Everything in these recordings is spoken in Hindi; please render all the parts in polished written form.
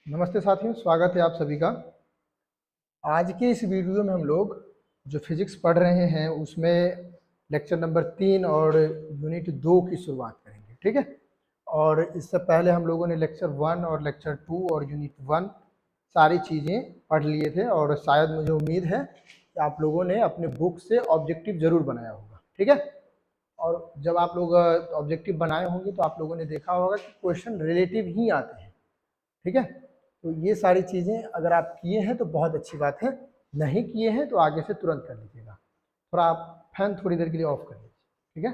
नमस्ते साथियों, स्वागत है आप सभी का। आज के इस वीडियो में हम लोग जो फिजिक्स पढ़ रहे हैं उसमें लेक्चर नंबर 3 और यूनिट 2 की शुरुआत करेंगे, ठीक है। और इससे पहले हम लोगों ने लेक्चर 1 और लेक्चर 2 और यूनिट 1 सारी चीज़ें पढ़ लिए थे और शायद मुझे उम्मीद है कि आप लोगों ने अपने बुक से ऑब्जेक्टिव ज़रूर बनाया होगा, ठीक है। और जब आप लोग ऑब्जेक्टिव बनाए होंगे तो आप लोगों ने देखा होगा कि क्वेश्चन रिलेटिव ही आते हैं, ठीक है। तो ये सारी चीज़ें अगर आप किए हैं तो बहुत अच्छी बात है, नहीं किए हैं तो आगे से तुरंत कर लीजिएगा। थोड़ा आप फैन थोड़ी देर के लिए ऑफ कर लीजिए, ठीक है।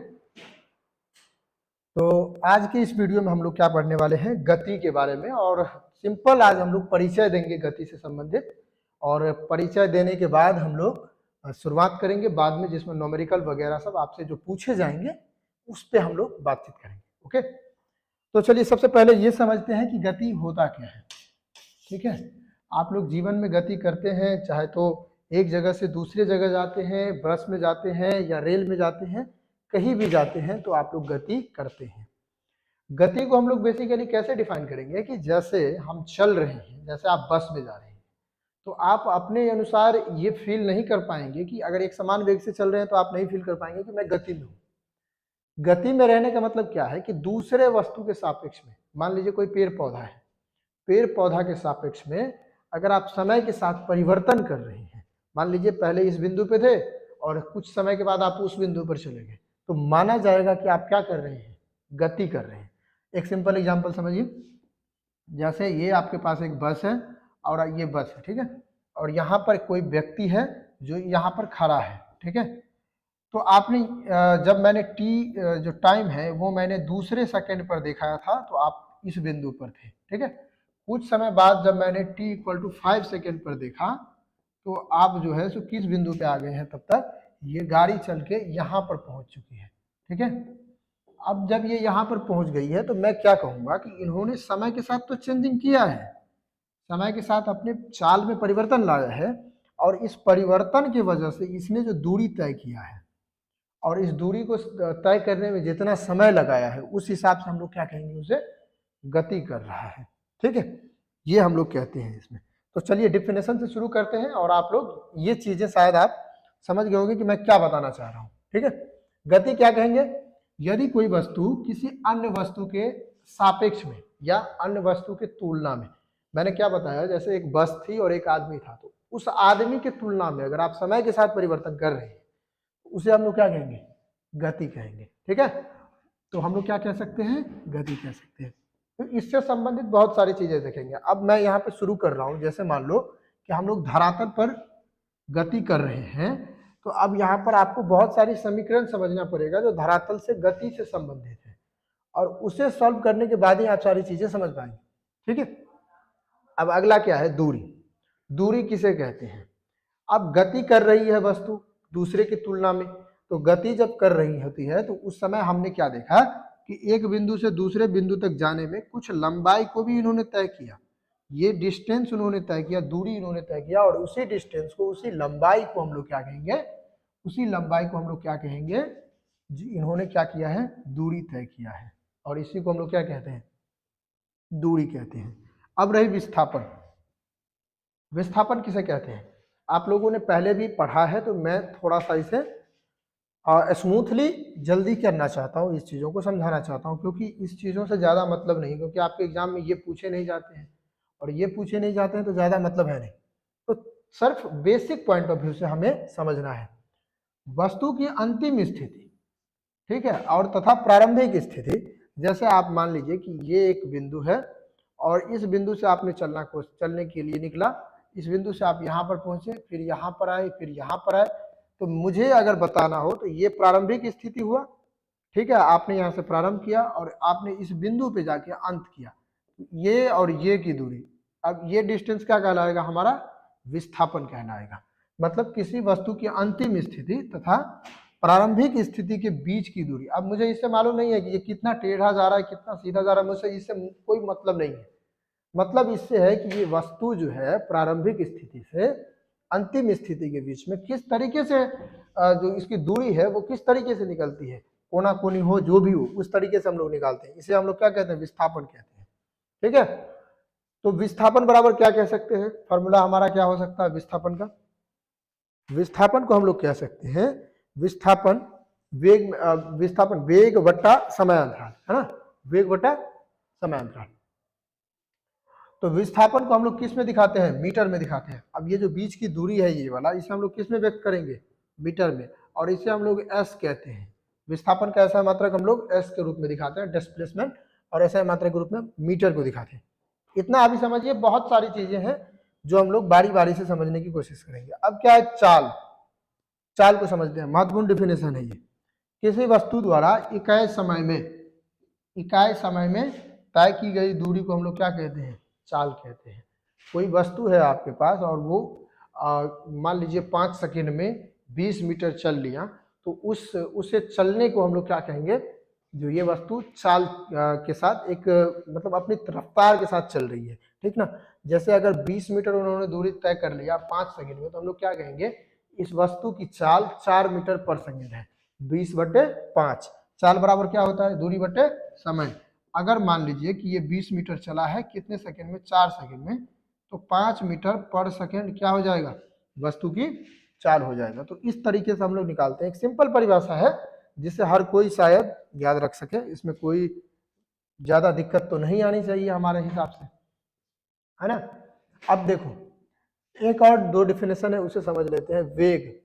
तो आज के इस वीडियो में हम लोग क्या पढ़ने वाले हैं, गति के बारे में। और सिंपल आज हम लोग परिचय देंगे गति से संबंधित, और परिचय देने के बाद हम लोग शुरुआत करेंगे बाद में, जिसमें न्यूमेरिकल वगैरह सब आपसे जो पूछे जाएंगे उस पर हम लोग बातचीत करेंगे, ओके। तो चलिए सबसे पहले ये समझते हैं कि गति होता क्या है, ठीक है। आप लोग जीवन में गति करते हैं, चाहे तो एक जगह से दूसरे जगह जाते हैं, बस में जाते हैं या रेल में जाते हैं, कहीं भी जाते हैं तो आप लोग गति करते हैं। गति को हम लोग बेसिकली कैसे डिफाइन करेंगे कि जैसे हम चल रहे हैं, जैसे आप बस में जा रहे हैं तो आप अपने अनुसार ये फील नहीं कर पाएंगे कि अगर एक समान वेग से चल रहे हैं तो आप नहीं फील कर पाएंगे कि मैं गति में हूँ। गति में रहने का मतलब क्या है कि दूसरे वस्तु के सापेक्ष में, मान लीजिए कोई पेड़ पौधा है, पेड़ पौधा के सापेक्ष में अगर आप समय के साथ परिवर्तन कर रहे हैं, मान लीजिए पहले इस बिंदु पे थे और कुछ समय के बाद आप उस बिंदु पर चले गए, तो माना जाएगा कि आप क्या कर रहे हैं, गति कर रहे हैं। एक सिंपल एग्जांपल समझिए, जैसे ये आपके पास एक बस है और ये बस है, ठीक है। और यहाँ पर कोई व्यक्ति है जो यहाँ पर खड़ा है, ठीक है। तो आपने जब मैंने जो टाइम है वो मैंने दूसरे सेकंड पर दिखाया था तो आप इस बिंदु पर थे, ठीक है। कुछ समय बाद जब मैंने t इक्वल टू 5 सेकेंड पर देखा तो आप जो है सो किस बिंदु पे आ गए हैं, तब तक ये गाड़ी चल के यहाँ पर पहुंच चुकी है, ठीक है। अब जब ये यहाँ पर पहुंच गई है तो मैं क्या कहूँगा कि इन्होंने समय के साथ तो चेंजिंग किया है, समय के साथ अपने चाल में परिवर्तन लाया है, और इस परिवर्तन की वजह से इसने जो दूरी तय किया है और इस दूरी को तय करने में जितना समय लगाया है उस हिसाब से हम लोग क्या कहेंगे, उसे गति कर रहा है, ठीक है। ये हम लोग कहते हैं इसमें। तो चलिए डिफिनेशन से शुरू करते हैं और आप लोग ये चीजें शायद आप समझ गए होंगे कि मैं क्या बताना चाह रहा हूँ, ठीक है। गति क्या कहेंगे, यदि कोई वस्तु किसी अन्य वस्तु के सापेक्ष में या अन्य वस्तु के तुलना में, मैंने क्या बताया, जैसे एक बस थी और एक आदमी था, तो उस आदमी की तुलना में अगर आप समय के साथ परिवर्तन कर रहे हैं उसे हम लोग क्या कहेंगे, गति कहेंगे, ठीक है। तो हम लोग क्या कह सकते हैं, गति कह सकते हैं। तो इससे संबंधित बहुत सारी चीजें देखेंगे। अब मैं यहाँ पे शुरू कर रहा हूँ, जैसे मान लो कि हम लोग धरातल पर गति कर रहे हैं, तो अब यहाँ पर आपको बहुत सारी समीकरण समझना पड़ेगा जो धरातल से गति से संबंधित है, और उसे सॉल्व करने के बाद ही आप सारी चीजें समझ पाएंगे, ठीक है। अब अगला क्या है, दूरी। दूरी किसे कहते हैं, अब गति कर रही है वस्तु दूसरे की तुलना में, तो गति जब कर रही होती है तो उस समय हमने क्या देखा कि एक बिंदु से दूसरे बिंदु तक जाने में कुछ लंबाई को भी इन्होंने तय किया, ये डिस्टेंस उन्होंने तय किया, दूरी इन्होंने तय किया, और उसी डिस्टेंस को, उसी लंबाई को हम लोग क्या कहेंगे, उसी लंबाई को हम लोग क्या कहेंगे, इन्होंने क्या किया है, दूरी तय किया है, और इसी को हम लोग क्या कहते हैं, दूरी कहते हैं। अब रही विस्थापन। विस्थापन किसे कहते हैं, आप लोगों ने पहले भी पढ़ा है, तो मैं थोड़ा सा इसे स्मूथली जल्दी करना चाहता हूँ, इस चीज़ों को समझाना चाहता हूँ, क्योंकि इस चीज़ों से ज़्यादा मतलब नहीं, क्योंकि आपके एग्जाम में ये पूछे नहीं जाते हैं और ये पूछे नहीं जाते हैं तो ज़्यादा मतलब है नहीं। तो सिर्फ बेसिक पॉइंट ऑफ व्यू से हमें समझना है वस्तु की अंतिम स्थिति, ठीक है, और तथा प्रारंभिक स्थिति। जैसे आप मान लीजिए कि ये एक बिंदु है और इस बिंदु से आपने चलने के लिए निकला, इस बिंदु से आप यहाँ पर पहुंचे, फिर यहाँ पर आए, फिर यहाँ पर आए, तो मुझे अगर बताना हो तो ये प्रारंभिक स्थिति हुआ, ठीक है। आपने यहाँ से प्रारंभ किया और आपने इस बिंदु पे जाके अंत किया, ये और ये की दूरी, अब ये डिस्टेंस क्या कहलाएगा, हमारा विस्थापन कहलाएगा। मतलब किसी वस्तु की अंतिम स्थिति तथा प्रारंभिक स्थिति के बीच की दूरी। अब मुझे इससे मालूम नहीं है कि ये कितना टेढ़ा जा रहा है, कितना सीधा जा रहा है, मुझसे इससे कोई मतलब नहीं है। मतलब इससे है कि ये वस्तु जो है प्रारंभिक स्थिति से अंतिम स्थिति के बीच में किस तरीके से जो इसकी दूरी है वो किस तरीके से निकलती है, कोना कोनी हो जो भी हो, उस तरीके से हम लोग निकालते हैं, इसे हम लोग क्या कहते हैं, विस्थापन कहते हैं, ठीक है। तो विस्थापन बराबर क्या कह सकते हैं, फॉर्मूला हमारा क्या हो सकता है विस्थापन का? विस्थापन को हम लोग कह सकते हैं विस्थापन विस्थापन वेग बटा समयांतराल, है ना, वेग बटा समयांतराल। तो विस्थापन को हम लोग किस में दिखाते हैं, मीटर में दिखाते हैं। अब ये जो बीच की दूरी है ये वाला, इसे हम लोग किस में व्यक्त करेंगे, मीटर में, और इसे हम लोग एस कहते हैं। विस्थापन का ऐसा मात्रक हम लोग एस के रूप में दिखाते हैं, डिस्प्लेसमेंट, और ऐसा मात्रक के रूप में मीटर को दिखाते हैं। इतना अभी समझिए, बहुत सारी चीजें हैं जो हम लोग बारी बारी से समझने की कोशिश करेंगे। अब क्या है, चाल, चाल को समझते हैं, महत्वपूर्ण डिफिनेशन है ये। किसी वस्तु द्वारा इकाई समय में तय की गई दूरी को हम लोग क्या कहते हैं, चाल कहते हैं। कोई वस्तु है आपके पास और वो मान लीजिए 5 सेकंड में 20 मीटर चल लिया, तो उसे चलने को हम लोग क्या कहेंगे, जो ये वस्तु चाल के साथ एक मतलब अपनी रफ्तार के साथ चल रही है, ठीक ना। जैसे अगर 20 मीटर उन्होंने दूरी तय कर लिया 5 सेकंड में, तो हम लोग क्या कहेंगे, इस वस्तु की चाल 4 मीटर पर सेकंड है। 20/5, चाल बराबर क्या होता है, दूरी बटे समय। अगर मान लीजिए कि ये 20 मीटर चला है कितने सेकंड में, 4 सेकंड में, तो 5 मीटर पर सेकंड क्या हो जाएगा, वस्तु की चाल हो जाएगा। तो इस तरीके से हम लोग निकालते हैं। एक सिंपल परिभाषा है जिसे हर कोई शायद याद रख सके, इसमें कोई ज्यादा दिक्कत तो नहीं आनी चाहिए हमारे हिसाब से, है ना। अब देखो एक और 2 डिफिनेशन है, उसे समझ लेते हैं। वेग,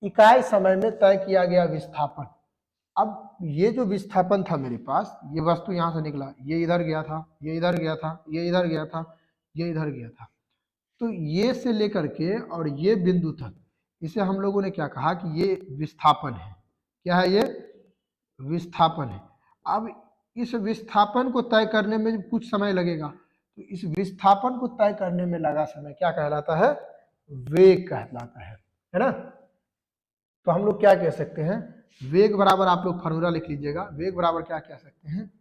इकाई समय में तय किया गया विस्थापन। अब ये जो विस्थापन था मेरे पास, ये वस्तु यहाँ से निकला, ये इधर गया था, ये इधर गया था, ये इधर गया था, ये इधर गया था, तो ये से लेकर के और ये बिंदु तक, इसे हम लोगों ने क्या कहा कि ये विस्थापन है। क्या है ये, विस्थापन है। अब इस विस्थापन को तय करने में कुछ समय लगेगा, तो इस विस्थापन को तय करने में लगा समय क्या कहलाता है, वेग कहलाता है ना। तो हम लोग क्या कह सकते हैं, वेग बराबर, आप लोग फॉर्मूला लिख लीजिएगा, वेग बराबर क्या कह सकते हैं,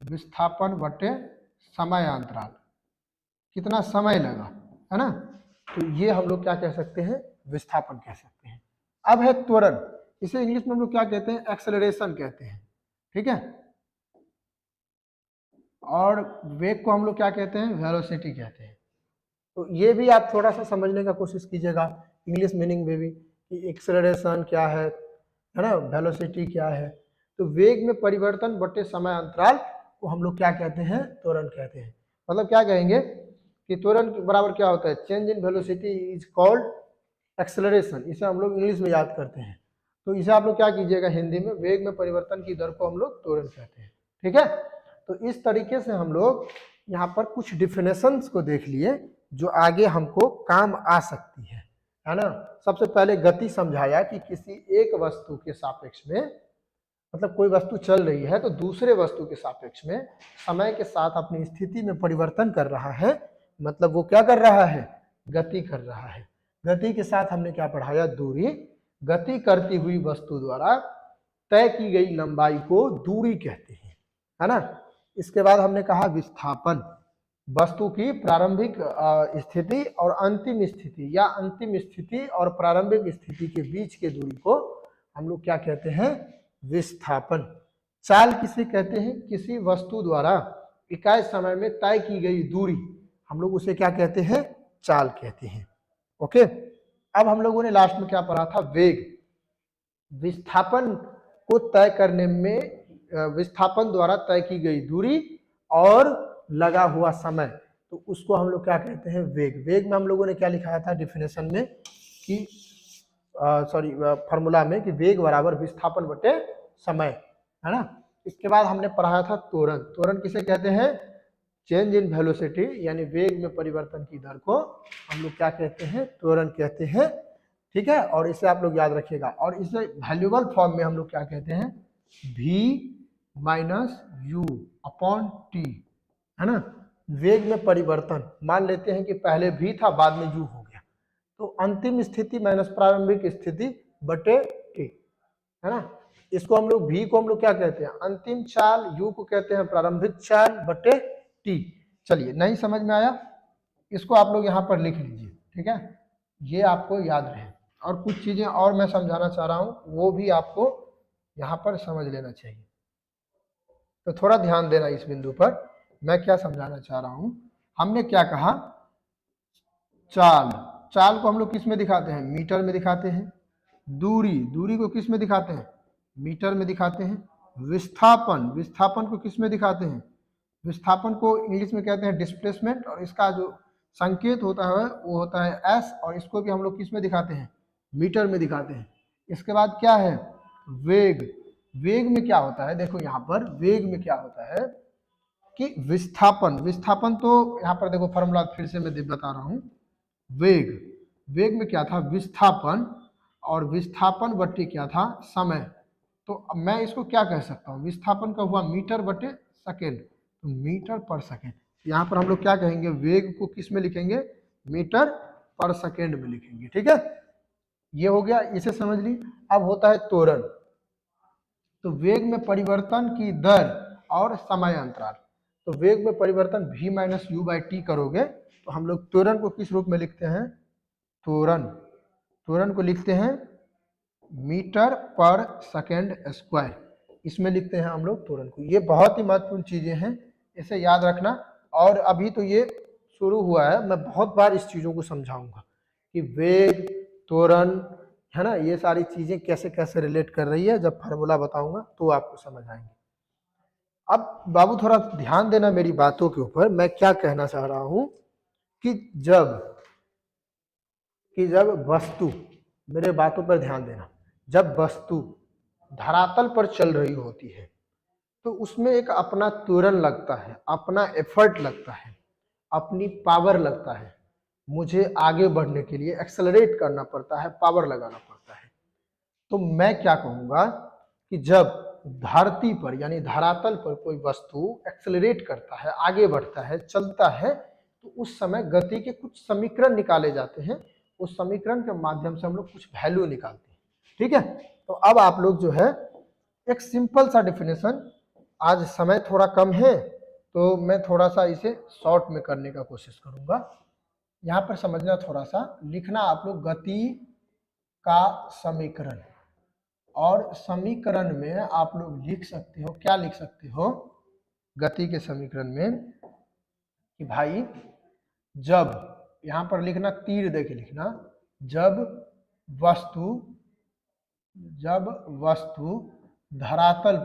विस्थापन बटे समयांतराल, कितना समय लगा, है ना। तो ये हम लोग क्या कह सकते हैं, विस्थापन कह सकते हैं। अब है त्वरण, इसे इंग्लिश में हम लोग क्या कहते हैं, एक्सेलरेशन कहते हैं, ठीक है। और वेग को हम लोग क्या कहते हैं, वेलोसिटी कहते हैं। तो ये भी आप थोड़ा सा समझने का कोशिश कीजिएगा इंग्लिश मीनिंग में भी, कि एक्सेलरेशन क्या है ना, वेलोसिटी क्या है। तो वेग में परिवर्तन बटे समय अंतराल को हम लोग क्या कहते हैं, त्वरण कहते हैं। मतलब क्या कहेंगे कि त्वरण बराबर क्या होता है, change in velocity is called acceleration. इसे हम लोग इंग्लिश में याद करते हैं। तो इसे आप लोग क्या कीजिएगा, हिंदी में वेग में परिवर्तन की दर को हम लोग त्वरण कहते हैं, ठीक है। तो इस तरीके से हम लोग यहाँ पर कुछ डिफिनेशंस को देख लिए जो आगे हमको काम आ सकती है ना। सबसे पहले गति समझाया कि किसी एक वस्तु के सापेक्ष में, मतलब कोई वस्तु चल रही है तो दूसरे वस्तु के सापेक्ष में समय के साथ अपनी स्थिति में परिवर्तन कर रहा है, मतलब वो क्या कर रहा है, गति कर रहा है। गति के साथ हमने क्या पढ़ाया, दूरी। गति करती हुई वस्तु द्वारा तय की गई लंबाई को दूरी कहते हैं, है ना। इसके बाद हमने कहा विस्थापन, वस्तु की प्रारंभिक स्थिति और अंतिम स्थिति, या अंतिम स्थिति और प्रारंभिक स्थिति के बीच के दूरी को हम लोग क्या कहते हैं, विस्थापन। चाल किसे कहते हैं, किसी वस्तु द्वारा इकाई समय में तय की गई दूरी, हम लोग उसे क्या कहते हैं, चाल कहते हैं। ओके, अब हम लोगों ने लास्ट में क्या पढ़ा था, वेग। विस्थापन को तय करने में, विस्थापन द्वारा तय की गई दूरी और लगा हुआ समय, तो उसको हम लोग क्या कहते हैं, वेग। वेग में हम लोगों ने क्या लिखाया था डिफिनेशन में कि फॉर्मूला में, कि वेग बराबर विस्थापन बटे समय, है ना। इसके बाद हमने पढ़ाया था त्वरण। त्वरण किसे कहते हैं, चेंज इन वेलोसिटी, यानी वेग में परिवर्तन की दर को हम लोग क्या कहते हैं, त्वरण कहते हैं, ठीक है। और इसे आप लोग याद रखिएगा। और इसे वैल्यूबल फॉर्म में हम लोग क्या कहते हैं, v minus you upon T, है ना। वेग में परिवर्तन, मान लेते हैं कि पहले v था बाद में u हो गया, तो अंतिम स्थिति माइनस प्रारंभिक स्थिति बटे टी, है ना। इसको हम लोग v को हम लोग क्या कहते हैं, अंतिम चाल, u को कहते हैं प्रारंभिक चाल बटे टी। चलिए, नहीं समझ में आया, इसको आप लोग यहाँ पर लिख लीजिए, ठीक है, ये आपको याद रहे। और कुछ चीजें और मैं समझाना चाह रहा हूँ, वो भी आपको यहाँ पर समझ लेना चाहिए। तो थोड़ा ध्यान देना इस बिंदु पर मैं क्या समझाना चाह रहा हूं, हमने क्या कहा, चाल, चाल को हम लोग किस में दिखाते हैं, मीटर में दिखाते हैं। दूरी, दूरी को किस में दिखाते हैं, मीटर में दिखाते हैं। विस्थापन, विस्थापन को किस में दिखाते हैं, विस्थापन को इंग्लिश में कहते हैं डिस्प्लेसमेंट, और इसका जो संकेत होता है वो होता है एस, और इसको भी हम लोग किस में दिखाते हैं, मीटर में दिखाते हैं। इसके बाद क्या है, वेग, वेग में क्या होता है, देखो यहाँ पर वेग में क्या होता है कि विस्थापन, विस्थापन तो यहाँ पर देखो फॉर्मूला फिर से मैं बता रहा हूँ, वेग, वेग में क्या था, विस्थापन, और विस्थापन बटे क्या था, समय। तो अब मैं इसको क्या कह सकता हूँ, विस्थापन का हुआ मीटर बटे सेकेंड, तो मीटर पर सेकेंड। यहाँ पर हम लोग क्या कहेंगे, वेग को किस में लिखेंगे, मीटर पर सेकेंड में लिखेंगे। ठीक है, ये हो गया, इसे समझ ली। अब होता है त्वरण, तो वेग में परिवर्तन की दर और समय अंतराल। तो वेग में परिवर्तन v minus you by T करोगे तो हम लोग त्वरण को किस रूप में लिखते हैं, त्वरण, त्वरण को लिखते हैं मीटर पर सेकेंड स्क्वायर, इसमें लिखते हैं हम लोग त्वरण को। ये बहुत ही महत्वपूर्ण चीजें हैं, इसे याद रखना। और अभी तो ये शुरू हुआ है, मैं बहुत बार इस चीजों को समझाऊंगा कि वेग, त्वरण, है ना, ये सारी चीजें कैसे कैसे रिलेट कर रही है, जब फार्मूला बताऊंगा तो आपको समझ आएंगे। अब बाबू थोड़ा ध्यान देना मेरी बातों के ऊपर, मैं क्या कहना चाह रहा हूं कि जब वस्तु, मेरे बातों पर ध्यान देना, जब वस्तु धरातल पर चल रही होती है तो उसमें एक अपना त्वरण लगता है, अपना एफर्ट लगता है, अपनी पावर लगता है। मुझे आगे बढ़ने के लिए एक्सेलरेट करना पड़ता है, पावर लगाना पड़ता है। तो मैं क्या कहूँगा कि जब धरती पर यानी धरातल पर कोई वस्तु एक्सेलरेट करता है, आगे बढ़ता है, चलता है, तो उस समय गति के कुछ समीकरण निकाले जाते हैं। उस समीकरण के माध्यम से हम लोग कुछ वैल्यू निकालते हैं। ठीक है, तो अब आप लोग जो है एक सिंपल सा डेफिनेशन, आज समय थोड़ा कम है तो मैं थोड़ा सा इसे शॉर्ट में करने का कोशिश करूंगा। यहाँ पर समझना, थोड़ा सा लिखना आप लोग, गति का समीकरण, और समीकरण में आप लोग लिख सकते हो, क्या लिख सकते हो गति के समीकरण में कि भाई जब, यहाँ पर लिखना तीर देके लिखना, जब वस्तु धरातल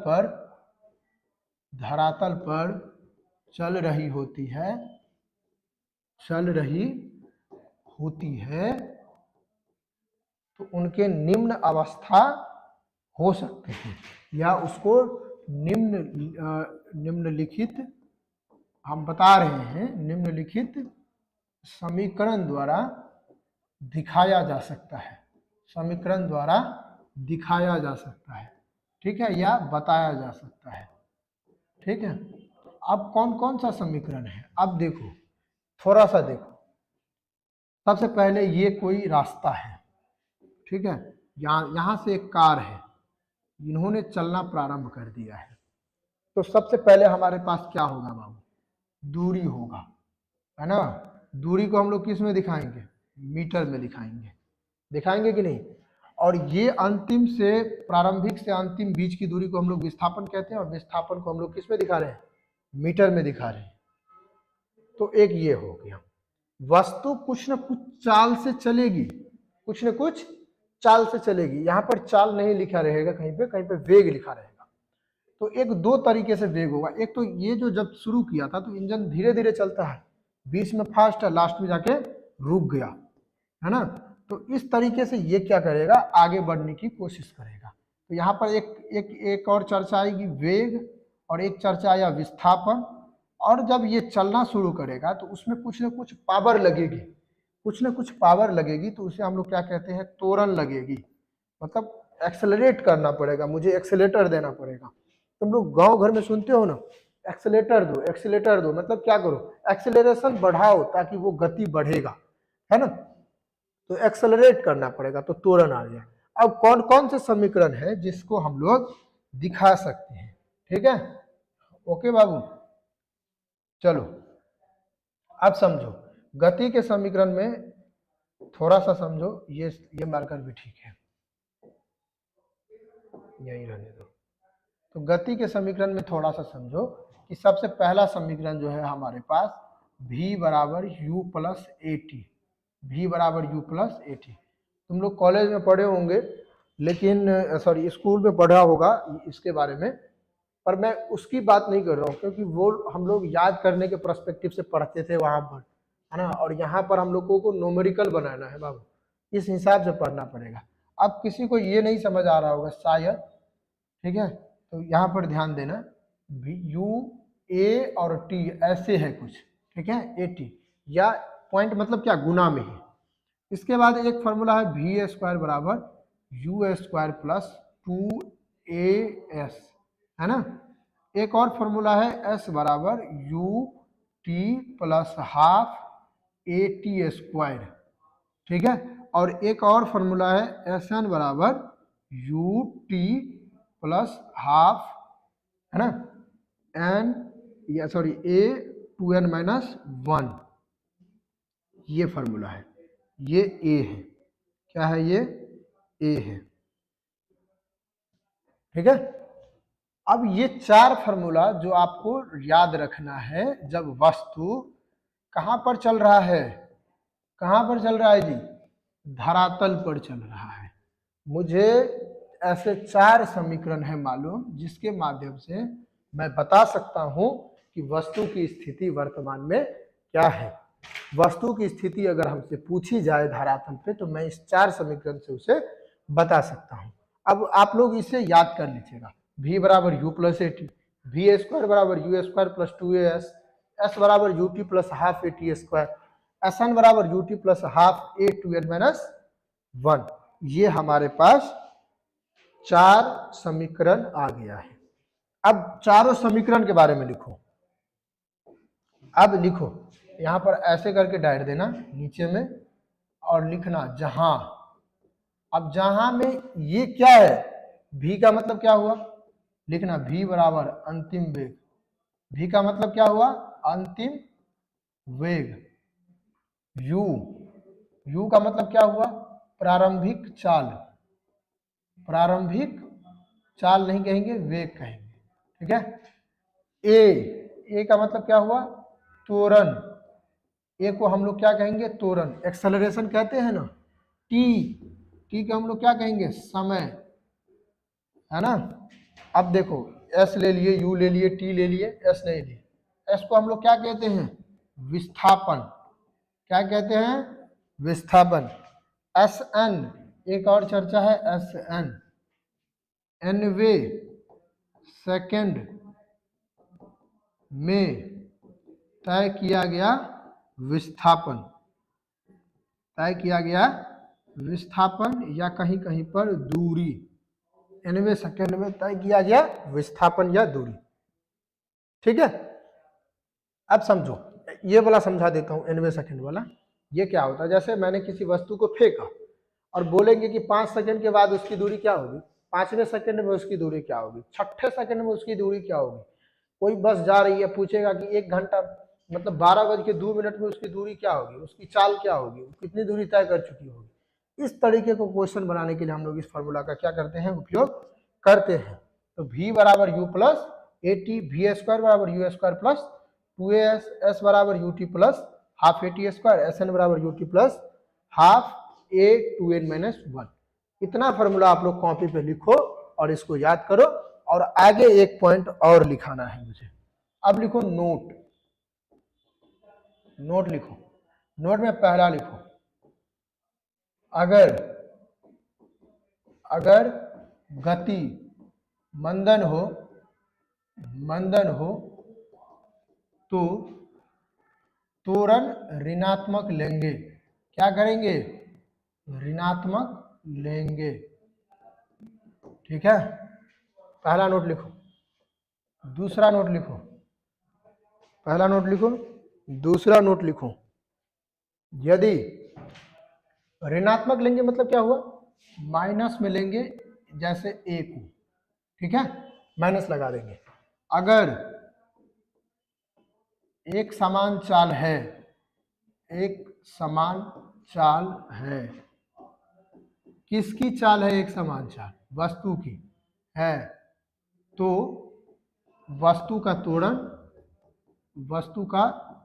पर चल रही होती है तो उनके निम्न अवस्था हो सकते हैं, या उसको निम्नलिखित हम बता रहे हैं, निम्नलिखित समीकरण द्वारा दिखाया जा सकता है, समीकरण द्वारा दिखाया जा सकता है। ठीक है, या बताया जा सकता है। ठीक है, अब कौन कौन सा समीकरण है, अब देखो, थोड़ा सा देखो। सबसे पहले ये कोई रास्ता है, ठीक है, यहाँ से एक कार है, इन्होंने चलना प्रारंभ कर दिया है। तो सबसे पहले हमारे पास क्या होगा बाबू, दूरी होगा, है ना। दूरी को हम लोग किस में दिखाएंगे, मीटर में दिखाएंगे कि नहीं। और ये अंतिम से, प्रारंभिक से अंतिम बीच की दूरी को हम लोग विस्थापन कहते हैं, और विस्थापन को हम लोग किस में दिखा रहे हैं, मीटर में दिखा रहे हैं। तो एक ये हो गया, वस्तु कुछ न कुछ चाल से चलेगी, कुछ न कुछ चाल से चलेगी। यहाँ पर चाल नहीं लिखा रहेगा, कहीं पे वेग लिखा रहेगा। तो एक दो तरीके से वेग होगा, एक तो ये जो जब शुरू किया था तो इंजन धीरे धीरे चलता है, बीच में फास्ट है, लास्ट में जाके रुक गया, है ना। तो इस तरीके से ये क्या करेगा, आगे बढ़ने की कोशिश करेगा। तो यहाँ पर एक और चर्चा आएगी वेग, और एक चर्चा आया विस्थापन। और जब ये चलना शुरू करेगा तो उसमें कुछ न कुछ पावर लगेगी, कुछ न कुछ पावर लगेगी, तो उसे हम लोग क्या कहते हैं, त्वरण लगेगी। मतलब एक्सेलरेट करना पड़ेगा, मुझे एक्सेलेटर देना पड़ेगा। तुम लोग गांव घर में सुनते हो ना, एक्सेलेटर दो, एक्सेलेटर दो, मतलब क्या करो, एक्सेलरेशन बढ़ाओ ताकि वो गति बढ़ेगा, है ना। तो एक्सेलरेट करना पड़ेगा, तो त्वरण आ गया। अब कौन कौन से समीकरण है जिसको हम लोग दिखा सकते हैं, ठीक है। ओके बाबू, चलो अब समझो गति के समीकरण में, थोड़ा सा समझो, ये मार्कर भी ठीक है, यही रहने दो। तो गति के समीकरण में थोड़ा सा समझो कि सबसे पहला समीकरण जो है हमारे पास v बराबर u plus a T, v बराबर u प्लस ए टी। तुम लोग कॉलेज में पढ़े होंगे, लेकिन सॉरी स्कूल में पढ़ा होगा इसके बारे में, पर मैं उसकी बात नहीं कर रहा हूँ, क्योंकि वो हम लोग याद करने के पर्सपेक्टिव से पढ़ते थे वहाँ पर, है ना। और यहाँ पर हम लोगों को नोमेरिकल बनाना है बाबू, इस हिसाब से पढ़ना पड़ेगा। अब किसी को ये नहीं समझ आ रहा होगा शायद, ठीक है, तो यहाँ पर ध्यान देना, यू ए और टी ऐसे है कुछ, ठीक है, ए टी, या पॉइंट मतलब क्या, गुना में है। इसके बाद एक फॉर्मूला है वी ए स्क्वायर बराबर यू स्क्वायर प्लस 2as, है ना। एक और फॉर्मूला है एस बराबर u t plus half a t square, ठीक है। और एक और फॉर्मूला है एस एन बराबर यू टी प्लस हाफ, है ना, एन या सॉरी ए 2n माइनस 1, ये फॉर्मूला है, ये ए है, क्या है, ये ए है, ठीक है। अब ये चार फॉर्मूला जो आपको याद रखना है, जब वस्तु कहां पर चल रहा है, कहां पर चल रहा है जी, धरातल पर चल रहा है। मुझे ऐसे चार समीकरण है मालूम, जिसके माध्यम से मैं बता सकता हूं कि वस्तु की स्थिति वर्तमान में क्या है। वस्तु की स्थिति अगर हमसे पूछी जाए धरातल पे, तो मैं इस चार समीकरण से उसे बता सकता हूं। अब आप लोग इसे याद कर लीजिएगा, v बराबर u plus a t, v square बराबर u square plus 2as, s बराबर u t plus half a t square, s n बराबर u t plus half a 2n minus 1। ये हमारे पास चार समीकरण आ गया है। अब चारों समीकरण के बारे में लिखो। अब लिखो, यहां पर ऐसे करके डायरेक्ट देना नीचे में और लिखना जहां। अब जहां में ये क्या है, v का मतलब क्या हुआ, लिखना v बराबर अंतिम वेग, v का मतलब क्या हुआ, अंतिम वेग। u का मतलब क्या हुआ, प्रारंभिक चाल, प्रारंभिक चाल नहीं कहेंगे, वेग कहेंगे, ठीक है। ए का मतलब क्या हुआ, त्वरण, ए को हम लोग क्या कहेंगे, त्वरण, एक्सेलरेशन कहते हैं ना। टी का हम लोग क्या कहेंगे, समय, है ना। अब देखो, एस ले लिए, यू ले लिए, टी ले लिए, एस नहीं लिए। एस को हम लोग क्या कहते हैं, विस्थापन, क्या कहते हैं, विस्थापन। एस एन, एक और चर्चा है, एस एन, एनवे सेकेंड में तय किया गया विस्थापन, तय किया गया विस्थापन, या कहीं कहीं पर दूरी, एनवे सेकेंड में तय किया गया विस्थापन या दूरी, ठीक है। अब समझो, ये वाला समझा देता हूं, एनवे सेकेंड वाला। ये क्या होता है, जैसे मैंने किसी वस्तु को फेंका और बोलेंगे कि 5 सेकंड के बाद उसकी दूरी क्या होगी, 5वें सेकंड में उसकी दूरी क्या होगी, 6ठे सेकंड में उसकी दूरी क्या होगी। कोई बस जा रही है, पूछेगा कि 1 घंटा मतलब 12:02 में उसकी दूरी क्या होगी, उसकी चाल क्या होगी, कितनी दूरी तय कर चुकी होगी। इस तरीके को क्वेश्चन बनाने के लिए हम लोग इस फार्मूला का क्या करते हैं, उपयोग करते हैं। तो v बराबर u plus a t, v square बराबर u square plus 2as, s बराबर u t plus half a t square, s n बराबर u t plus half a 2n minus 1। इतना फार्मूला आप लोग कॉपी पे लिखो और इसको याद करो। और आगे एक पॉइंट और लिखाना है मुझे। अब लिखो नोट, नोट लिखो। नोट में पहला लिखो, अगर अगर गति मंदन हो तो त्वरण ऋणात्मक लेंगे, क्या करेंगे, ऋणात्मक लेंगे, ठीक है। पहला नोट लिखो। दूसरा नोट लिखो, पहला नोट लिखो, दूसरा नोट लिखो, यदि ऋणात्मक लेंगे मतलब क्या हुआ, माइनस में लेंगे, जैसे ए को, ठीक है, माइनस लगा देंगे। अगर एक समान चाल है, एक समान चाल है, किसकी चाल है, एक समान चाल, वस्तु की है, तो वस्तु का त्वरण वस्तु का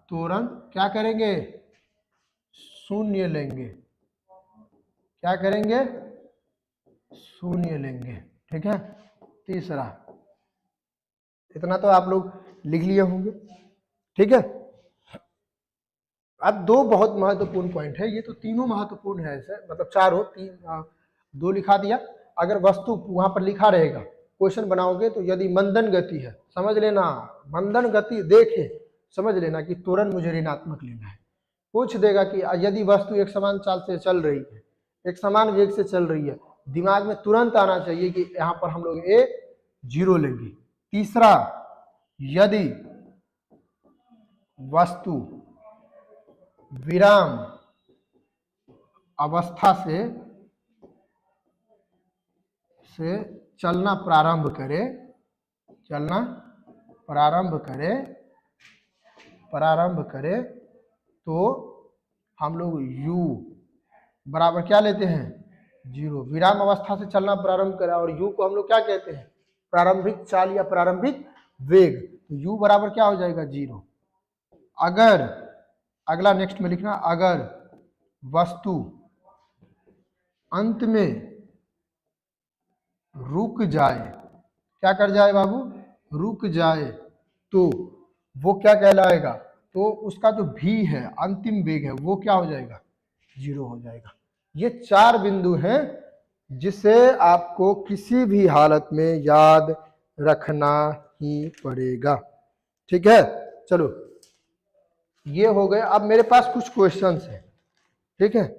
त्वरण क्या करेंगे, शून्य लेंगे। क्या करेंगे, शून्य लेंगे। ठीक है। तीसरा, इतना तो आप लोग लिख लिए होंगे। ठीक है। अब दो बहुत महत्वपूर्ण पॉइंट है, ये तो तीनों महत्वपूर्ण है, ऐसे मतलब चारों, दो लिखा दिया। अगर वस्तु वहां पर लिखा रहेगा, क्वेश्चन बनाओगे तो यदि मंदन गति है, समझ लेना, मंदन गति देखे समझ लेना कि तुरंत मुझे ऋणात्मक लेना है। पूछ देगा कि यदि वस्तु एक समान चाल से चल रही है, एक समान वेग से चल रही है, दिमाग में तुरंत आना चाहिए कि यहाँ पर हम लोग ए 0 लेंगे। तीसरा, यदि वस्तु विराम अवस्था से चलना प्रारंभ करे, तो हम लोग u बराबर क्या लेते हैं, 0। विराम अवस्था से चलना प्रारंभ करे और u को हम लोग क्या कहते हैं, प्रारंभिक चाल या प्रारंभिक वेग। तो u बराबर क्या हो जाएगा, 0। अगर, अगला नेक्स्ट में लिखना, अगर वस्तु अंत में रुक जाए, क्या कर जाए बाबू, रुक जाए, तो वो क्या कहलाएगा, तो उसका जो v है, अंतिम वेग है, वो क्या हो जाएगा, 0 हो जाएगा। ये 4 बिंदु हैं जिसे आपको किसी भी हालत में याद रखना ही पड़ेगा। ठीक है। चलो, ये हो गए। अब मेरे पास कुछ क्वेश्चंस हैं। ठीक है।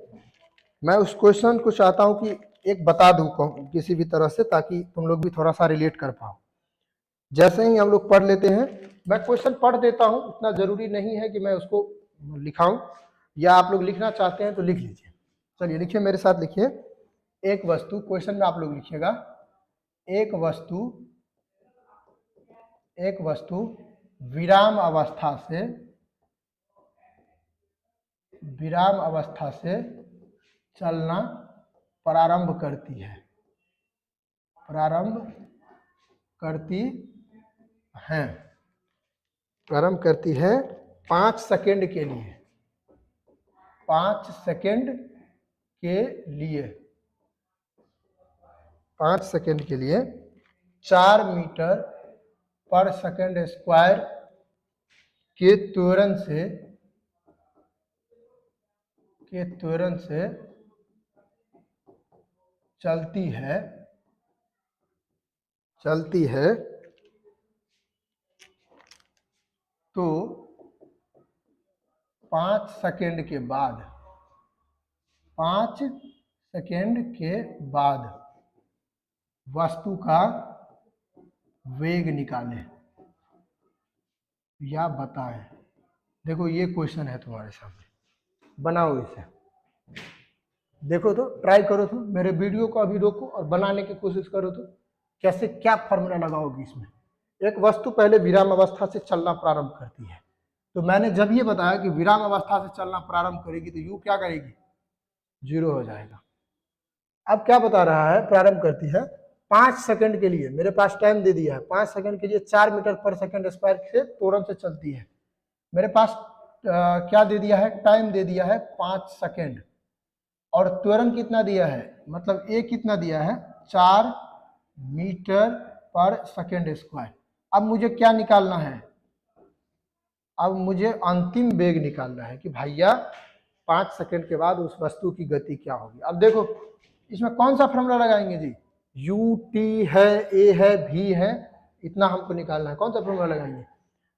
मैं उस क्वेश्चन को चाहता हूं कि एक बता दूं किसी भी तरह से, ताकि तुम लोग भी थोड़ा सा रिलेट कर पाओ। जैसे ही हम लोग पढ़ लेते हैं, मैं क्वेश्चन पढ़ देता हूं, इतना जरूरी नहीं है कि मैं उसको लिखाऊं, या आप लोग लिखना चाहते हैं तो लिख लीजिए। चलिए लिखिए, मेरे साथ लिखिए। एक वस्तु, क्वेश्चन में आप लोग लिखिएगा, एक वस्तु विराम अवस्था से चलना प्रारंभ करती है 5 सेकेंड के लिए, 5 सेकेंड के लिए 4 मीटर पर सेकेंड स्क्वायर के त्वरण से चलती है, तो 5 सेकेंड के बाद वस्तु का वेग निकालें या बताएं। देखो, ये क्वेश्चन है तुम्हारे सामने, बनाओ इसे। देखो तो, ट्राई करो तो, मेरे वीडियो को अभी रोको और बनाने की कोशिश करो तो कैसे, क्या फॉर्मूला लगाओगी इसमें। एक वस्तु पहले विराम अवस्था से चलना प्रारंभ करती है, तो मैंने जब ये बताया कि विराम अवस्था से चलना प्रारंभ करेगी तो u क्या करेगी, 0 हो जाएगा। अब क्या बता रहा है, प्रारंभ करती है 5 सेकंड के लिए, मेरे पास टाइम दे दिया है 5 सेकंड के लिए 4 मीटर पर सेकंड स्क्वायर से त्वरण से चलती है। मेरे पास क्या दे दिया है, टाइम दे दिया है 5 सेकंड, और त्वरण कितना दिया है, मतलब ए कितना दिया है, 4 मीटर पर सेकंड स्क्वायर। अब मुझे क्या निकालना है, अब मुझे अंतिम वेग निकालना है कि भैया 5 सेकंड के बाद उस वस्तु की गति क्या होगी। अब देखो, इसमें कौन सा फॉर्मूला लगाएंगे जी, u t है, a है, v है, इतना हमको निकालना है। कौन सा फॉर्मूला लगाएंगे,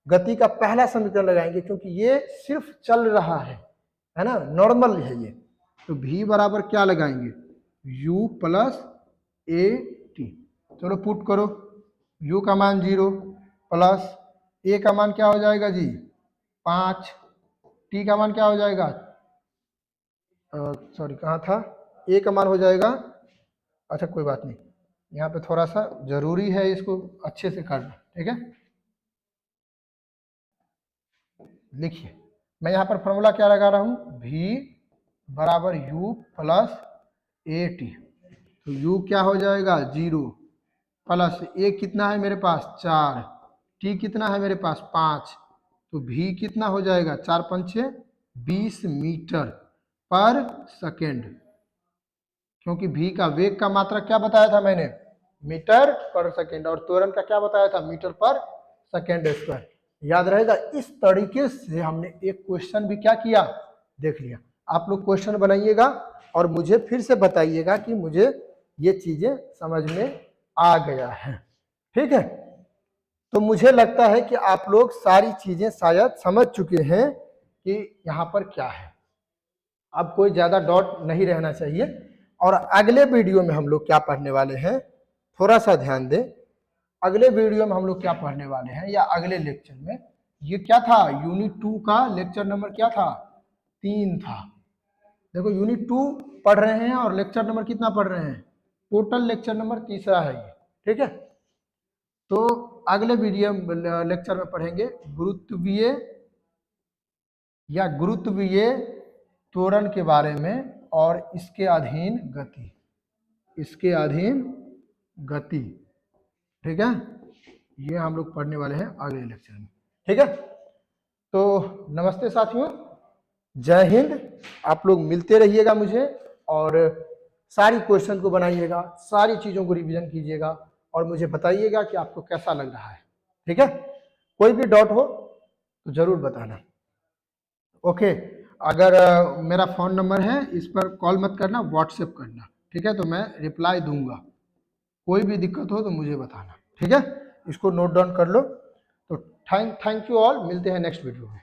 गति का पहला समीकरण लगाएंगे, क्योंकि ये सिर्फ चल रहा है ना, नॉर्मल है ये। तो v बराबर क्या लगाएंगे, u प्लस a t। चलो पुट करो, u का मान 0 प्लस a का मान क्या हो जाएगा जी 5, t का मान क्या हो जाएगा, सॉरी कहाँ था, a का मान हो जाएगा, अच्छा कोई बात नहीं, यहाँ पे थोड़ा सा जरूरी है इसको अच्छे से करना। ठीक है, लिखिए, मैं यहाँ पर फॉर्मूला क्या लगा रहा हूँ, v बराबर u प्लस ए टी। तो u क्या हो जाएगा 0 प्लस a कितना है मेरे पास 4, t कितना है मेरे पास 5, तो v कितना हो जाएगा, 4 पंचे 20 मीटर पर सेकेंड, क्योंकि v का वेग का मात्रा क्या बताया था मैंने, मीटर पर सेकेंड, और त्वरण का क्या बताया था, मीटर पर सेकेंड स्क्वायर। याद रहेगा। इस तरीके से हमने एक क्वेश्चन भी क्या किया, देख लिया। आप लोग क्वेश्चन बनाइएगा और मुझे फिर से बताइएगा कि मुझे ये चीजें समझ में आ गया है। ठीक है, तो मुझे लगता है कि आप लोग सारी चीजें शायद समझ चुके हैं कि यहाँ पर क्या है। अब कोई ज्यादा डाउट नहीं रहना चाहिए। और अगले वीडियो में हम लोग क्या पढ़ने वाले हैं, थोड़ा सा ध्यान दें। अगले वीडियो में हम लोग क्या पढ़ने वाले हैं, या अगले लेक्चर में, ये क्या था, यूनिट 2 का लेक्चर नंबर क्या था, 3 था। देखो यूनिट 2 पढ़ रहे हैं और लेक्चर नंबर कितना पढ़ रहे हैं, टोटल लेक्चर नंबर तीसरा है ये। ठीक है, तो अगले वीडियो लेक्चर में पढ़ेंगे गुरुत्वीय या गुरुत्वीय त्वरण के बारे में और इसके अधीन गति, इसके अधीन गति। ठीक है, ये हम लोग पढ़ने वाले हैं अगले लेक्चर में। ठीक है, तो नमस्ते साथियों, जय हिंद। आप लोग मिलते रहिएगा मुझे और सारी क्वेश्चन को बनाइएगा, सारी चीज़ों को रिवीजन कीजिएगा और मुझे बताइएगा कि आपको कैसा लग रहा है। ठीक है, कोई भी डाउट हो तो ज़रूर बताना। ओके, अगर मेरा फ़ोन नंबर है, इस पर कॉल मत करना, व्हाट्सएप करना। ठीक है, तो मैं रिप्लाई दूंगा। कोई भी दिक्कत हो तो मुझे बताना। ठीक है, इसको नोट डाउन कर लो। तो थैंक यू ऑल, मिलते हैं नेक्स्ट वीडियो में।